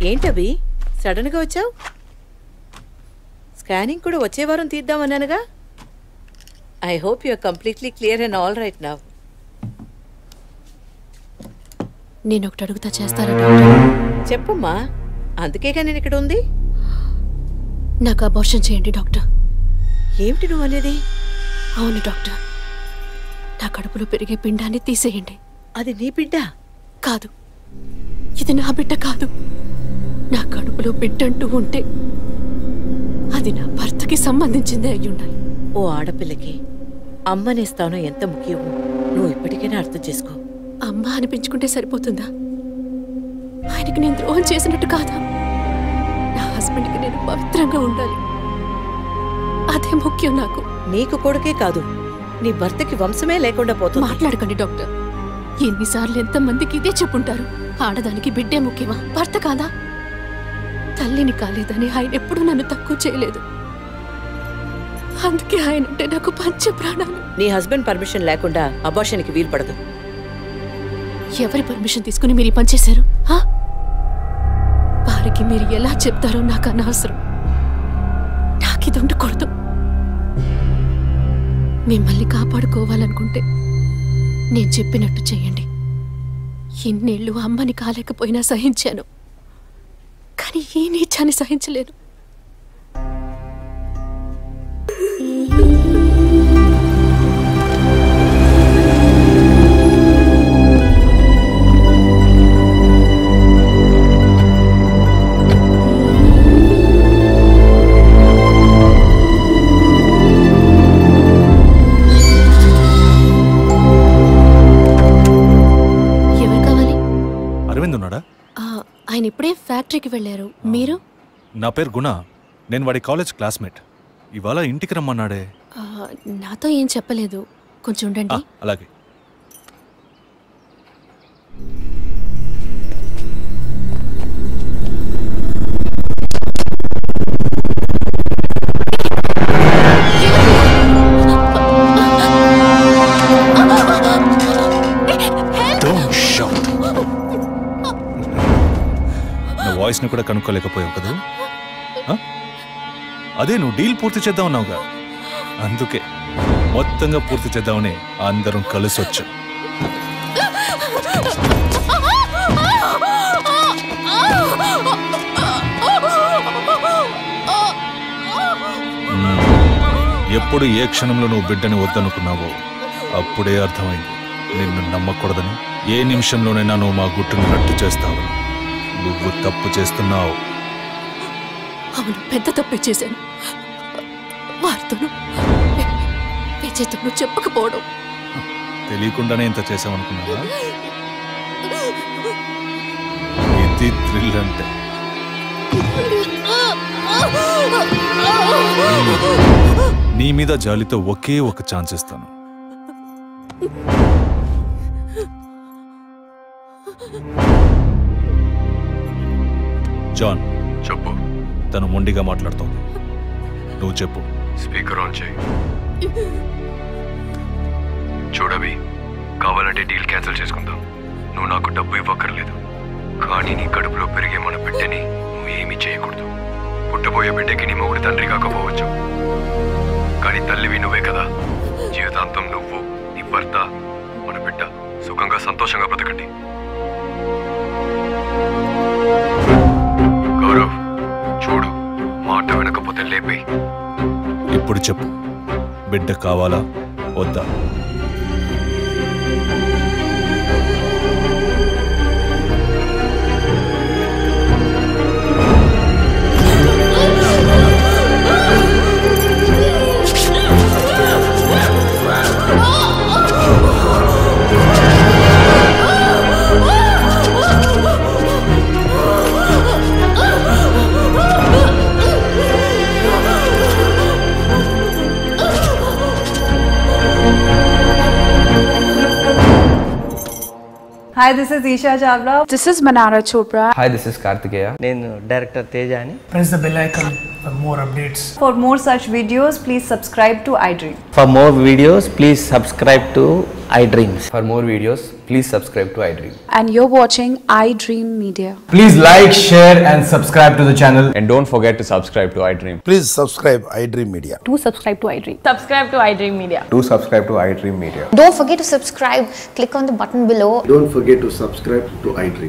ఏంటవి సడన్గా వచ్చావు? స్కానింగ్ కూడా వచ్చే వారం తీద్దామన్నానుగా. I hope you are completely clear and all right now. నేను ఒకటి అడుగుతా, చేస్తారా డాక్టర్? చెప్పమ్మా, అందుకేగా నేను ఇక్కడ ఉంది. నాకు అబార్షన్ చేయండి డాక్టర్. ఏమిటి నువ్వు అనేది? అవును డాక్టర్, నా కడుపులో పెరిగే పిండాన్ని తీసేయండి. అది నీ బిడ్డ కాదు, ఇది నా బిడ్డ కాదు. నా కడుపులో బిడ్డంటూ ఉంటే అది నా భర్తకి సంబంధించిందే అయి ఉండాలి. ఓ ఆడపిల్లకి అమ్మనే స్థానం ఎంత ముఖ్యమో నువ్వు ఇప్పటికైనా అర్థం చేసుకో. అమ్మ అనిపించుకుంటే సరిపోతుందా? ఆయనకి నేను ద్రోహం చేసినట్టు కాదా? నా హస్బెండ్కి నేను పవిత్రంగా ఉండాలి, అదే ముఖ్యం నాకు. నీకు కొడుకే కాదు, నీ భర్తకి వంశమే లేకుండా పోతుంది. మాట్లాడకండి డాక్టర్. ఎన్నిసార్లు ఎంతమందికి ఇదే చెప్పుంటారు. ఆడదానికి బిడ్డే ముఖ్యమా, భర్త కాదా? తల్లిని కాలేదని ఆయన ఎప్పుడూ నన్ను తక్కువ చేయలేదు. అందుకే ఆయన అంటే నాకు పంచ ప్రాణాలు. నీ హస్బెండ్ పర్మిషన్ లేకుండా అబార్షన్కి వీలు పడదు. ఎవరి పర్మిషన్ తీసుకుని మీరు ఈ పని చేశారు? వారికి మీరు ఎలా చెప్తారో నాకు అనవసరం. నాకు ఇది ఉండకూడదు. మిమ్మల్ని కాపాడుకోవాలనుకుంటే నేను చెప్పినట్టు చెయ్యండి. ఇన్నేళ్ళు అమ్మని కాలేకపోయినా సహించాను, కానీ ఈ నీచాన్ని సహించలేను. ఆయన ఇప్పుడే ఫ్యాక్టరీకి వెళ్ళారు. మీరు? నా పేరు గుణ, నేను వాడి కాలేజ్ క్లాస్మేట్. ఇవాళ ఇంటికి రమ్మన్నాడే. నాతో ఏం చెప్పలేదు. కొంచెం ఉండండి. అలాగే. వాయిస్ ని కూడా కనుక్కోలేకపోయావు కదా? అదే నువ్వు డీల్ పూర్తి చేద్దాం అన్నావుగా, అందుకే మొత్తంగా పూర్తి చేద్దామని అందరం కలిసి వచ్చాం. ఎప్పుడు ఏ క్షణంలో నువ్వు బిడ్డని వద్దనుకున్నావో అప్పుడే అర్థమైంది నిన్ను నమ్మకూడదని. ఏ నిమిషంలోనైనా నువ్వు మా గుట్టును రట్టు చేస్తావని. నువ్వు తప్పు చేస్తున్నావు. అవును, పెద్ద తప్పే చేశాను. వారితోనూ విజయ్తోనూ చెప్పకపోవడం. తెలియకుండానే ఇంత చేసామనుకున్నావా? ఇది థ్రిల్ అంటే. నీ మీద జాలితో ఒకే ఒక ఛాన్స్ ఇస్తాను. జాన్, చెప్పు. తను మొండిగా మాట్లాడుతోంది, నువ్వు చెప్పు. స్పీకర్ ఆన్ చేయి. చూడవి, కావాలంటే డీల్ క్యాన్సిల్ చేసుకుందాం. నువ్వు నాకు డబ్బు ఇవ్వక్కర్లేదు, కానీ నీ కడుపులో పెరిగే మన బిడ్డని నువ్వు ఏమీ చేయకూడదు. పుట్టబోయే బిడ్డకి నీ మొగుడు తండ్రి కాకపోవచ్చు, కానీ తల్లివి నువ్వే కదా. జీవితాంతం నువ్వు, నీ భర్త, మన బిడ్డ సుఖంగా సంతోషంగా బ్రతకండి. గౌరవ్, చూడు, మాట వినకపోతే లేపే. ఇప్పుడు చెప్పు, బిడ్డ కావాలా వద్దా? Hi, this is Isha Chavla. This is Manara Chopra. Hi, this is Kartikeya. నేను director తేజాని. Press the bell icon for more updates. For more such videos, please subscribe to iDream. For more videos, please subscribe to iDreams. For more videos, please subscribe to iDream. and you're watching iDream Media. Please like, share and subscribe to the channel. And don't forget to subscribe to iDream. Please subscribe iDream Media. Do subscribe to iDream. Subscribe to iDream Media. Do subscribe to iDream Media. Don't forget to subscribe. Click on the button below. Don't forget to subscribe to iDream.